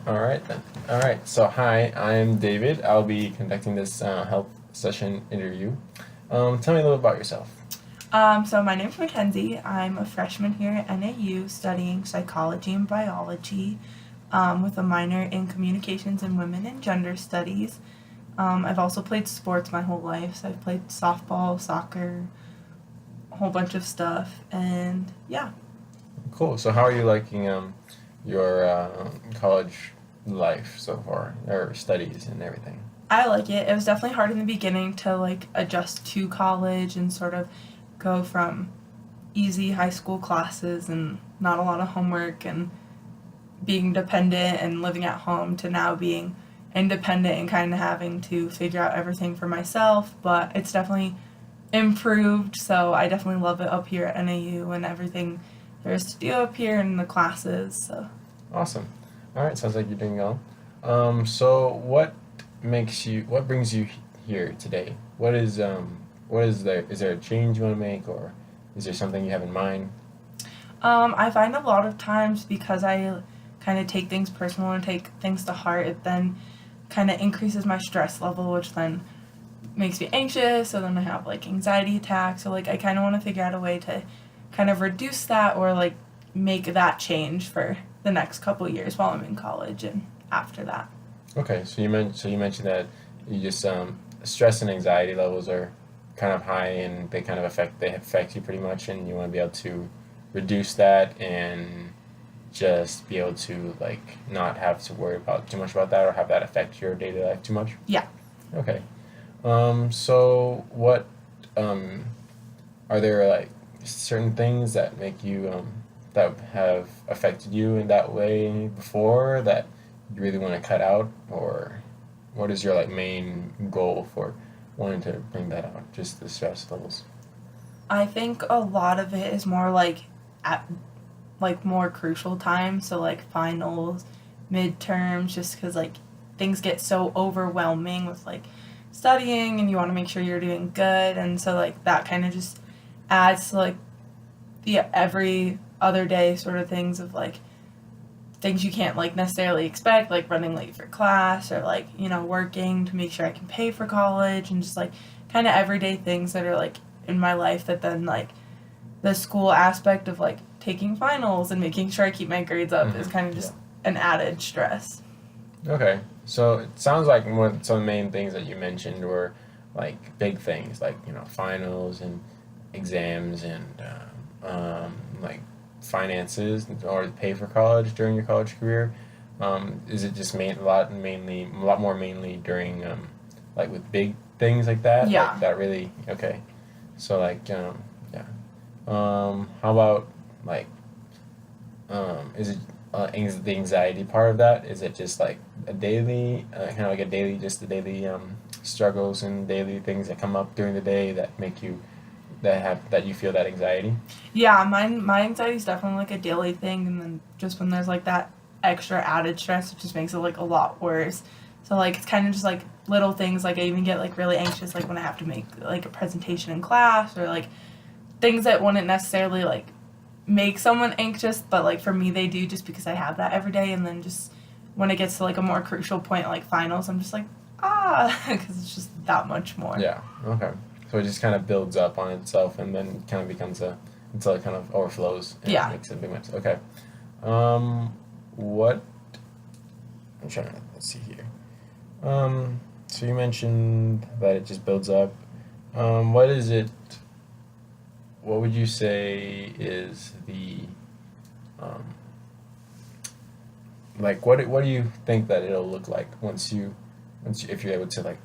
All right then. All right. So hi, I'm David. I'll be conducting this health session interview. Tell me a little about yourself. So my name's Mackenzie. I'm a freshman here at NAU studying psychology and biology with a minor in communications and women and gender studies. I've also played sports my whole life. So I've played softball, soccer, a whole bunch of stuff. And yeah, Cool. So how are you liking your college life so far, or studies and everything? I like it. It was definitely hard in the beginning to like adjust to college and sort of go from easy high school classes and not a lot of homework and being dependent and living at home to now being independent and kind of having to figure out everything for myself. But it's definitely improved, so I definitely love it up here at NAU and everything there is to do up here and the classes. So Awesome. All right. Sounds like you're doing well. So what brings you here today? What is there? Is there a change you want to make, or is there something you have in mind? I find a lot of times because I kind of take things personal and take things to heart, it then kind of increases my stress level, which then makes me anxious. So then I have like anxiety attacks. So like I kind of want to figure out a way to kind of reduce that or like make that change for the next couple years while I'm in college and after that. Okay, so you mentioned that you just stress and anxiety levels are kind of high and they affect you pretty much, and you want to be able to reduce that and just be able to like not have to worry about too much about that or have that affect your daily life too much. Yeah. Okay. So what um are there like certain things that make you that have affected you in that way before that you really want to cut out, or what is your like main goal for wanting to bring that out? Just the stress levels. I think a lot of it is more like at like more crucial times, so like finals, midterms, just because like things get so overwhelming with like studying and you want to make sure you're doing good, and so like that kind of just adds to like the every other day sort of things of like things you can't like necessarily expect, like running late for class or like working to make sure I can pay for college and just like kind of everyday things that are like in my life that then like the school aspect of like taking finals and making sure I keep my grades up is kind of Yeah. just an added stress. Okay. So it sounds like some main things that you mentioned were like big things, like finals and exams and like finances or pay for college during your college career. Is it just a lot more mainly during like with big things like that, like Yeah. that really okay. So like yeah. How about like is it the anxiety part of that? Is it just like a daily, kind of like a daily, just the daily struggles and daily things that come up during the day that make you that you feel that anxiety? Yeah, my anxiety is definitely like a daily thing, and then just when there's like that extra added stress, it just makes it like a lot worse. So like it's kind of just like little things. Like I even get like really anxious like when I have to make like a presentation in class or like things that wouldn't necessarily like make someone anxious, but like for me they do just because I have that every day. And then just when it gets to like a more crucial point like finals, I'm just like because it's just that much more. Yeah. Okay. So it just kind of builds up on itself and then kind of becomes a until it kind of overflows and Yeah. makes a big mess. Okay. Um, what I'm trying to let's see here. So you mentioned that it just builds up. What is it? What would you say is the um, like what do you think that it'll look like if you're able to like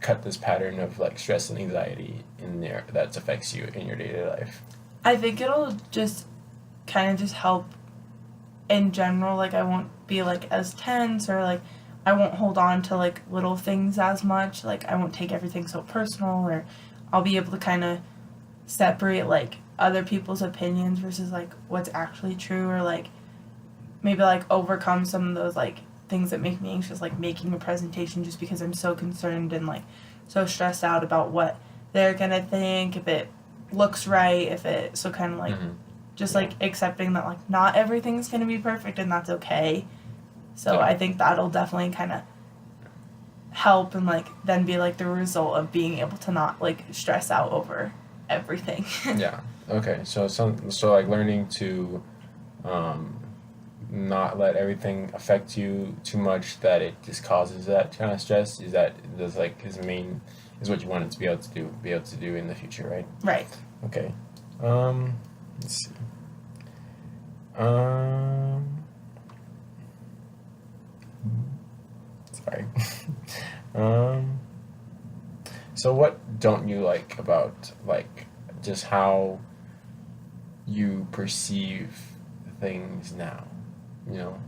cut this pattern of like stress and anxiety in there that affects you in your daily life? I think it'll just kind of just help in general. Like I won't be like as tense or like I won't hold on to like little things as much. Like I won't take everything so personal, or I'll be able to kind of separate like other people's opinions versus like what's actually true, or like maybe like overcome some of those like things that make me anxious, like making a presentation just because I'm so concerned and like so stressed out about what they're gonna think, if it looks right, if it so kind of like Mm-hmm. just Yeah. like accepting that like not everything's gonna be perfect and that's okay. So Yeah. I think that'll definitely kind of help and like then be like the result of being able to not like stress out over everything. Yeah. Okay. So like learning to um, not let everything affect you too much that it just causes that kind of stress. Is like is main is what you want it to be able to do in the future, right? Right. Okay. Let's see. Um, sorry. um, so what don't you like about like just how you perceive things now? You know,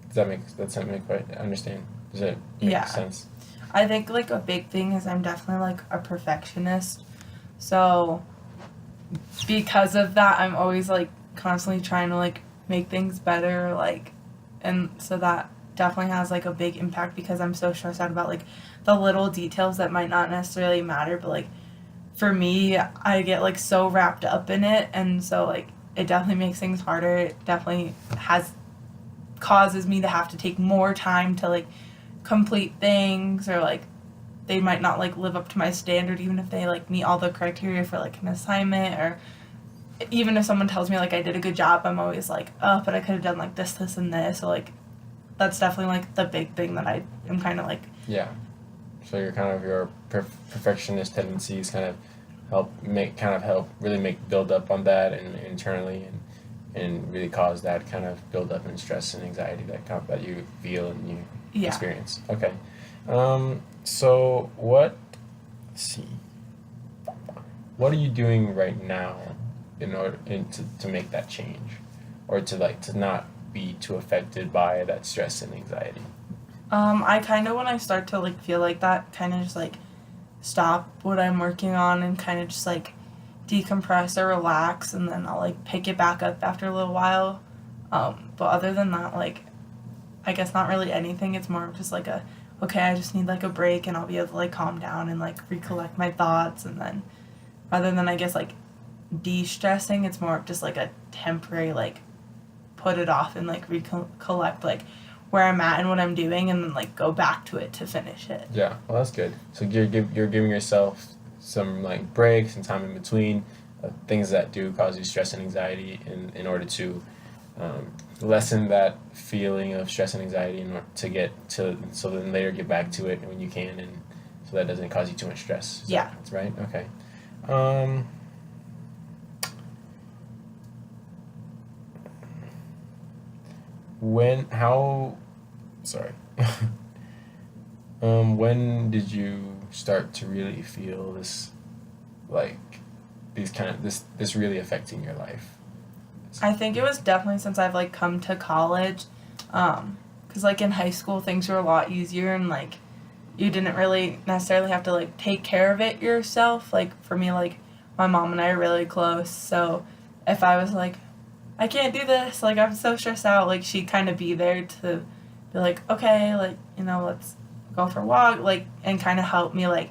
does that make quite understand? Does it make Yeah. sense? I think like a big thing is I'm definitely like a perfectionist. So because of that, I'm always like constantly trying to like make things better, like, and so that definitely has like a big impact because I'm so stressed out about like the little details that might not necessarily matter, but like for me, I get like so wrapped up in it, and so like it definitely makes things harder. It definitely has causes me to have to take more time to like complete things, or like they might not like live up to my standard even if they like meet all the criteria for like an assignment, or even if someone tells me like I did a good job, I'm always like, oh, but I could have done like this and this. So like that's definitely like the big thing that I am kind of like. Yeah. So your perfectionist tendencies kind of help really make build up on that and internally and really cause that kind of build up and stress and anxiety that you feel and you Yeah. experience. Okay. So what? Let's see. What are you doing right now to make that change, or to not be too affected by that stress and anxiety? I kind of when I start to like feel like that, kind of just like stop what I'm working on and kind of just like decompress or relax, and then I'll like pick it back up after a little while. But other than that, like I guess not really anything. It's more of just like a okay, I just need like a break, and I'll be able to like calm down and like recollect my thoughts, and then rather than I guess like de-stressing, it's more of just like a temporary like put it off and like recollect like where I'm at and what I'm doing, and then like go back to it to finish it. Yeah, well, that's good. So you're giving yourself some like breaks and time in between things that do cause you stress and anxiety in order to lessen that feeling of stress and anxiety in order to get to so then later get back to it when you can, and so that doesn't cause you too much stress. Yeah. That's right. Okay. Um, when how sorry. When did you start to really feel this, like, this really affecting your life? I think it was definitely since I've like come to college, because like in high school things were a lot easier, and like you didn't really necessarily have to like take care of it yourself. Like for me, like my mom and I are really close, so if I was like, I can't do this, like I'm so stressed out, like she'd kind of be there to be like, okay, like let's go for a walk, like, and kind of help me like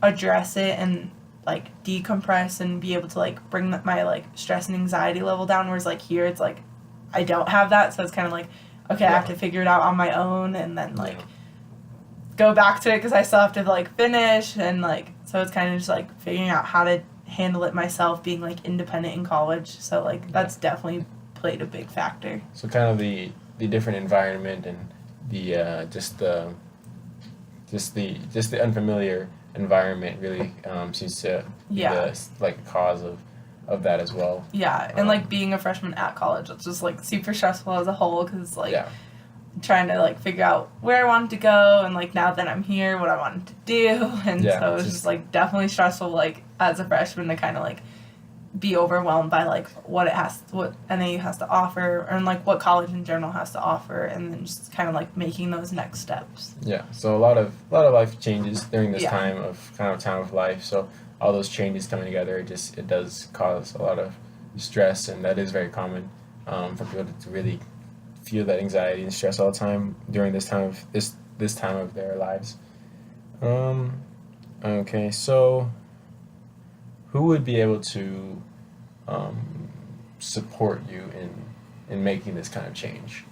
address it and like decompress and be able to like bring my like stress and anxiety level down. Whereas like here it's like I don't have that, so it's kind of like okay, I have to figure it out on my own, and then like go back to it because I still have to like finish, and like so it's kind of just like figuring out how to handle it myself, being like independent in college. So like that's definitely played a big factor. So kind of the different environment and the just the unfamiliar environment really seems to be Yeah. the like cause of that as well. Yeah, and like being a freshman at college, it's just like super stressful as a whole because like Yeah. trying to like figure out where I wanted to go, and like now that I'm here, what I wanted to do, and Yeah, so it was just like definitely stressful like as a freshman to kind of like be overwhelmed by like what NAU has to offer, and like what college in general has to offer, and then just kind of like making those next steps. Yeah, so a lot of life changes during this Yeah. time of life. So all those changes coming together, it does cause a lot of stress, and that is very common for people to really feel that anxiety and stress all the time during this time of their lives. Um, okay, so who would be able to support you in making this kind of change?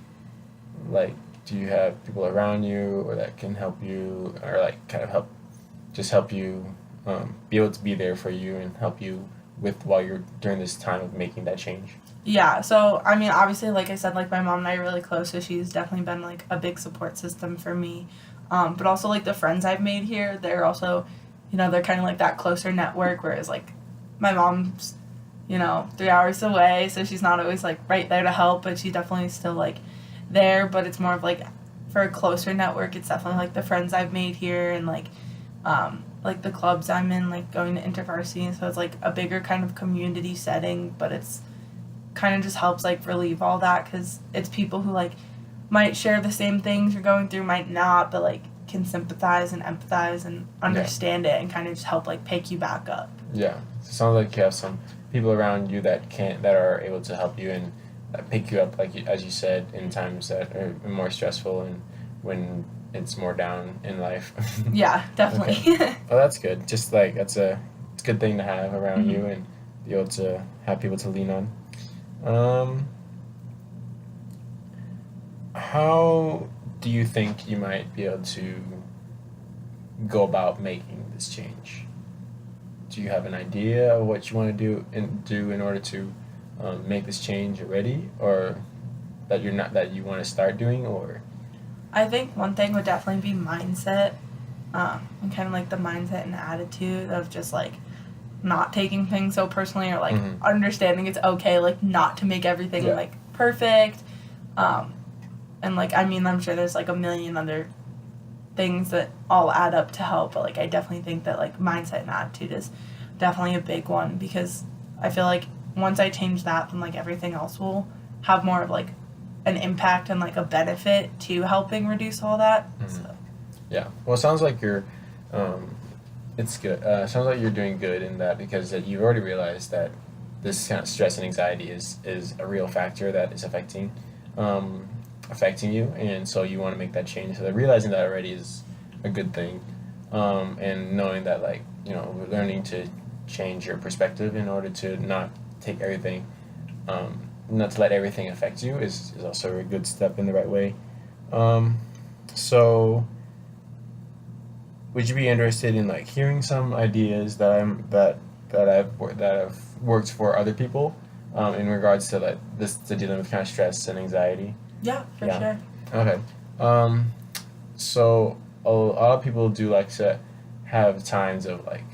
Like, do you have people around you or that can help you, or like kind of help you be able to be there for you and help you with while you're during this time of making that change? Yeah, so I mean, obviously, like I said, like my mom and I are really close, so she's definitely been like a big support system for me. But also, like the friends I've made here, they're also, they're kind of like that closer network, whereas like my mom's, 3 hours away, so she's not always like right there to help, but she's definitely still like there. But it's more of like for a closer network, it's definitely like the friends I've made here and like the clubs I'm in, like going to intervarsity, so it's like a bigger kind of community setting, but it's kind of just helps like relieve all that because it's people who like might share the same things you're going through, might not, but like can sympathize and empathize and understand it and kind of just help like pick you back up. Yeah, so it sounds like you have some people around you that are able to help you and pick you up, like as you said, in times that are more stressful and when it's more down in life. Yeah, definitely. Okay. Oh, that's good. Just like it's a good thing to have around you and be able to have people to lean on. Um, how do you think you might be able to go about making this change? Do you have an idea of what you want to do in order to make this change already, or that you want to start doing, or I think one thing would definitely be mindset, and kind of like the mindset and attitude of just like not taking things so personally or like understanding it's okay like not to make everything like perfect, and like I mean I'm sure there's like a million other things that all add up to help, but like I definitely think that like mindset and attitude is definitely a big one because I feel like once I change that, then like everything else will have more of like an impact and like a benefit to helping reduce all that. So. Yeah, well, it sounds like it's good. Sounds like you're doing good in that because that you've already realized that this kind of stress and anxiety is a real factor that is affecting you, and so you want to make that change. So that realizing that already is a good thing, and knowing that like learning to change your perspective in order to not take everything, not to let everything affect you is also a good step in the right way. So would you be interested in like hearing some ideas that have worked for other people, in regards to like this to dealing with kind of stress and anxiety? Yeah, for sure. Okay. So a lot of people do like to have times of like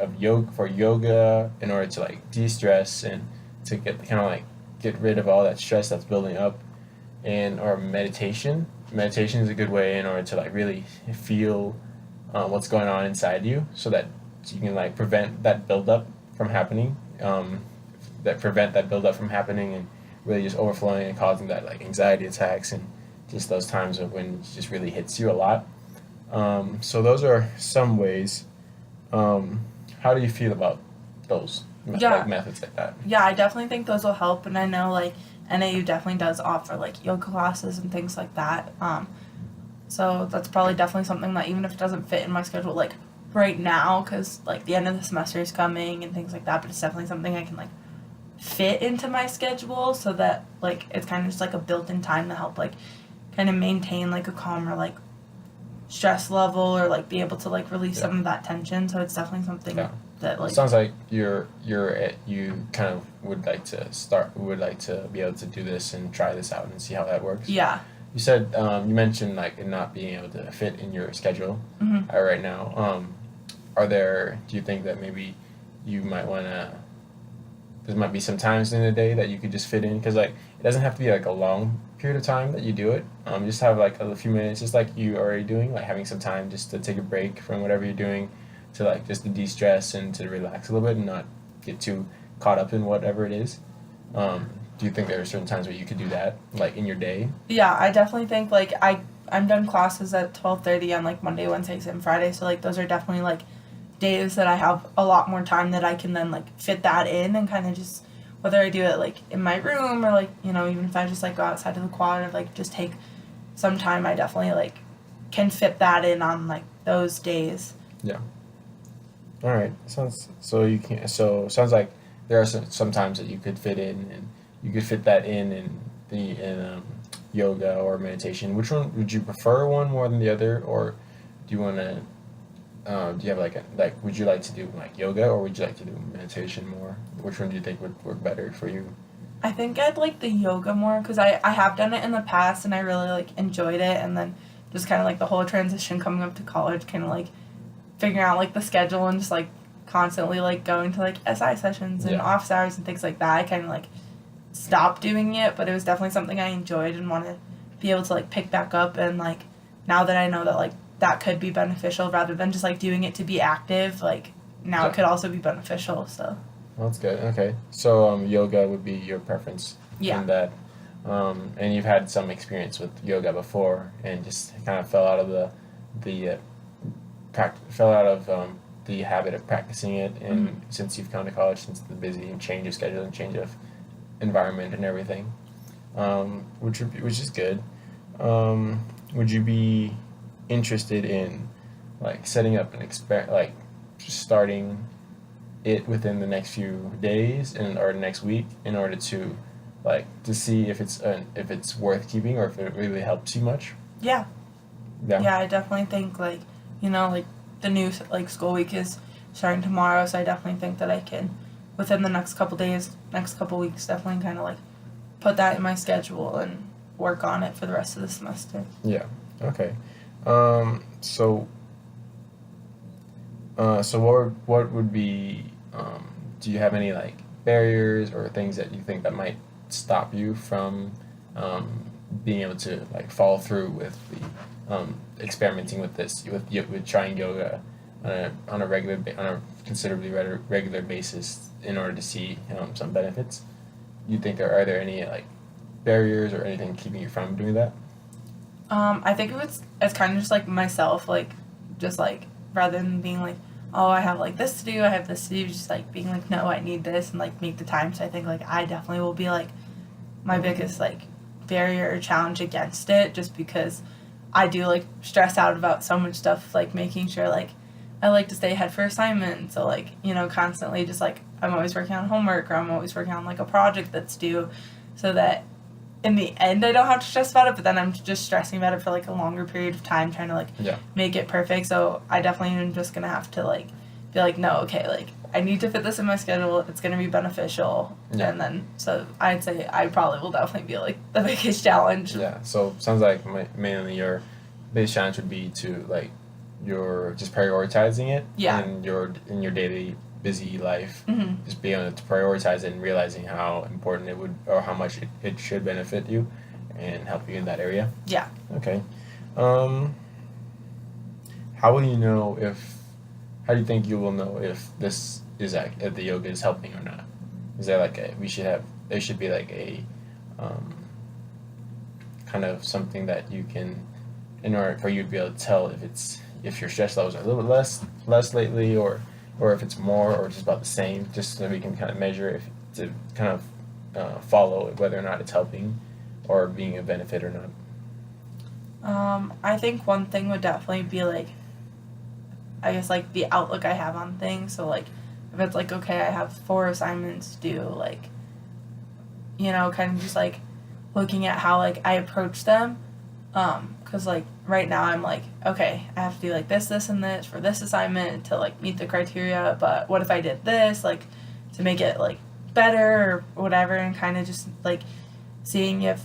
of yoga in order to like de-stress and to get rid of all that stress that's building up, and or meditation is a good way in order to like really feel what's going on inside you so that you can like prevent that buildup from happening, and really just overflowing and causing that like anxiety attacks and just those times of when it just really hits you a lot. So those are some ways. How do you feel about those like methods like that? Yeah, I definitely think those will help, and I know like NAU definitely does offer like yoga classes and things like that. So that's probably definitely something that even if it doesn't fit in my schedule like right now, because like the end of the semester is coming and things like that, but it's definitely something I can like fit into my schedule so that like it's kind of just like a built-in time to help like kind of maintain like a calmer like stress level or like be able to like release some of that tension. So it's definitely something that like it sounds like you kind of would like to be able to do this and try this out and see how that works. Yeah. You said you mentioned like it not being able to fit in your schedule right now. Do you think that maybe you might want to, there might be some times in the day that you could just fit in, because like it doesn't have to be like a long period of time that you do it. Just have like a few minutes, just like you already doing, like having some time just to take a break from whatever you're doing, to like just to de-stress and to relax a little bit and not get too caught up in whatever it is. Do you think there are certain times where you could do that, like in your day? Yeah, I definitely think like I'm done classes at 12:30 on like Monday, Wednesdays, and Friday. So like those are definitely like days that I have a lot more time that I can then like fit that in and kind of just, whether I do it like in my room or like even if I just like go outside to the quad or like just take some time, I definitely like can fit that in on like those days. Yeah. All right. Sounds like there are some times that you could fit in, and you could fit that in and yoga or meditation, which one would you prefer one more than the other, or do you want to? Do you have would you like to do like yoga or would you like to do meditation more? Which one do you think would work better for you? I think I'd like the yoga more because I have done it in the past and I really like enjoyed it, and then just kind of like the whole transition coming up to college, kind of like figuring out like the schedule and just like constantly like going to like SI sessions and Yeah. office hours and things like that. I kind of like stopped doing it, but it was definitely something I enjoyed and want to be able to like pick back up. And like now that I know that like that could be beneficial rather than just like doing it to be active, like now Yeah. it could also be beneficial. So Well, that's good. Okay, so yoga would be your preference yeah. in that, and you've had some experience with yoga before, and just kind of fell out of the fell out of the habit of practicing it, and since you've gone to college, since the busy and change of schedule and change of environment and everything, which is good. Would you be interested in like setting up an like just starting it within the next few days and or next week in order to like to see if it's worth keeping or if it really helps you much? Yeah. Yeah. Yeah, I definitely think like, like the new like school week is starting tomorrow, so I definitely think that I can within the next couple days, next couple weeks, definitely kind of like put that in my schedule and work on it for the rest of the semester. Yeah. Okay. So what would be do you have any like barriers or things that you think that might stop you from being able to like follow through with the experimenting with this with trying yoga on a on a considerably regular basis in order to see some benefits? You think are there any like barriers or anything keeping you from doing that? I think it's kind of just like myself, like just like rather than being like, oh, I have like this to do, I have this to do, just like being like, no, I need this and like make the time. So I think like I definitely will be like my biggest like barrier or challenge against it, just because I do like stress out about so much stuff, like making sure like I like to stay ahead for assignments. So like, constantly just like I'm always working on homework or I'm always working on like a project that's due, so that in the end I don't have to stress about it, but then I'm just stressing about it for like a longer period of time trying to like Yeah. make it perfect. So I definitely am just gonna have to like be like, no, okay, like I need to fit this in my schedule, it's gonna be beneficial. Yeah. And then so I'd say I probably will definitely be like the biggest challenge. Yeah. So sounds like mainly your biggest challenge would be to like you're just prioritizing it Yeah. in your daily busy life. Hmm. Just being able to prioritize it and realizing how important it would or how much it should benefit you and help you in that area. Yeah. Okay. Um, how will you know if? How do you think you will know if this is if the yoga is helping or not? Is there like there should be like a um, kind of something that you can in order for you to be able to tell if your stress levels are a little bit less lately or if it's more or just about the same, just so we can kind of measure if to kind of follow whether or not it's helping or being a benefit or not. I think one thing would definitely be like, I guess like the outlook I have on things. So like if it's like, okay, I have 4 assignments due, like, kind of just like looking at how like I approach them. Cause like right now I'm like, okay, I have to do like this, and this for this assignment to like meet the criteria, but what if I did this, like to make it like better or whatever, and kind of just like seeing if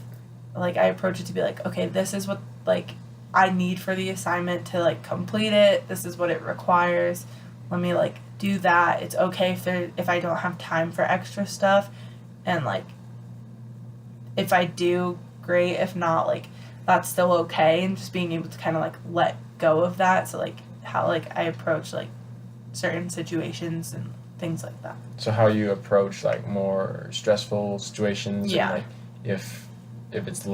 like I approach it to be like, okay, this is what like I need for the assignment to like complete it. This is what it requires. Let me like do that. It's okay if I don't have time for extra stuff, and like if I do, great. If not, like that's still okay. And just being able to kind of like let go of that. So like how like I approach like certain situations and things like that. So how you approach like more stressful situations, Yeah. and like if it's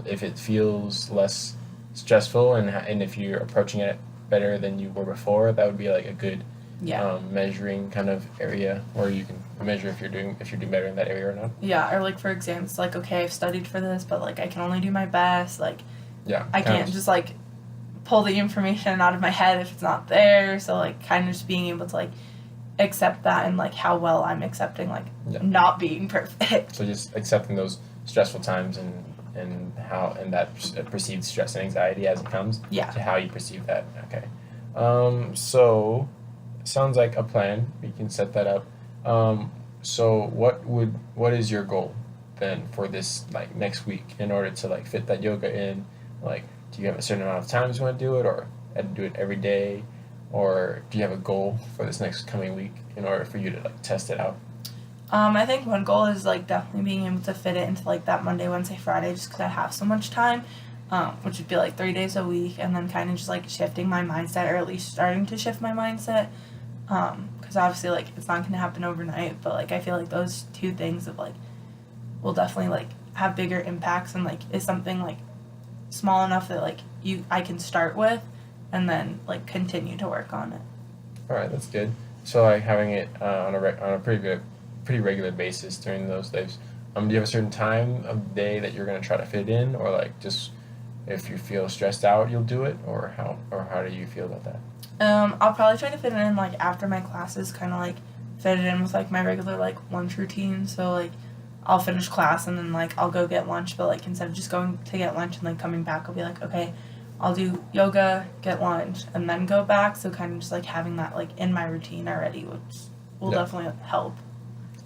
if it feels less stressful and if you're approaching it better than you were before, that would be like a good Yeah. measuring kind of area where you can measure if you're doing better in that area or not. Yeah, or like for exams, like okay, I've studied for this, but like I can only do my best. Like Yeah. I can't just like pull the information out of my head if it's not there. So like kind of just being able to like accept that and like how well I'm accepting like Yeah. not being perfect. So just accepting those stressful times and how and that perceived stress and anxiety as it comes Yeah. to how you perceive that. Okay. So sounds like a plan. We can set that up. So what is your goal then for this like next week in order to like fit that yoga in? Like, do you have a certain amount of times you want to do it, or do it every day, or do you have a goal for this next coming week in order for you to like test it out? I think one goal is like definitely being able to fit it into like that Monday, Wednesday, Friday, just because I have so much time, which would be like 3 days a week, and then kind of just like shifting my mindset, or at least starting to shift my mindset, because obviously like it's not gonna happen overnight, but like I feel like those two things of like will definitely like have bigger impacts, and like is something like small enough that like I can start with, and then like continue to work on it. All right, that's good. So like having it on a pretty regular basis during those days. Do you have a certain time of day that you're gonna try to fit in, or like just if you feel stressed out, you'll do it, or how do you feel about that? I'll probably try to fit it in like after my classes, kind of like fit it in with like my regular like lunch routine. So like I'll finish class and then like I'll go get lunch, but like instead of just going to get lunch and like coming back, I'll be like, okay, I'll do yoga, get lunch, and then go back. So kind of just like having that like in my routine already, which will Yeah. definitely help.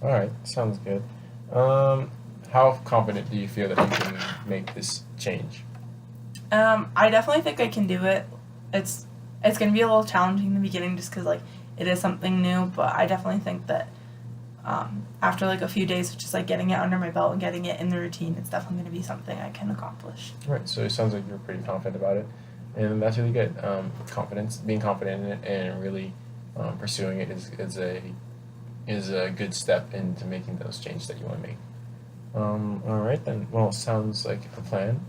All right, sounds good. How confident do you feel that you can make this change? I definitely think I can do it. It's gonna be a little challenging in the beginning just because like it is something new, but I definitely think that after like a few days of just like getting it under my belt and getting it in the routine, it's definitely gonna be something I can accomplish. All right, so it sounds like you're pretty confident about it, and that's really good. Confidence, being confident in it, and really pursuing it is a good step into making those changes that you want to make. All right then. Well, sounds like a plan.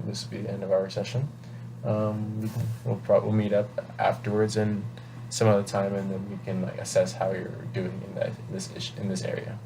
This will be the end of our session. We'll meet up afterwards and some other time, and then we can like assess how you're doing in this area.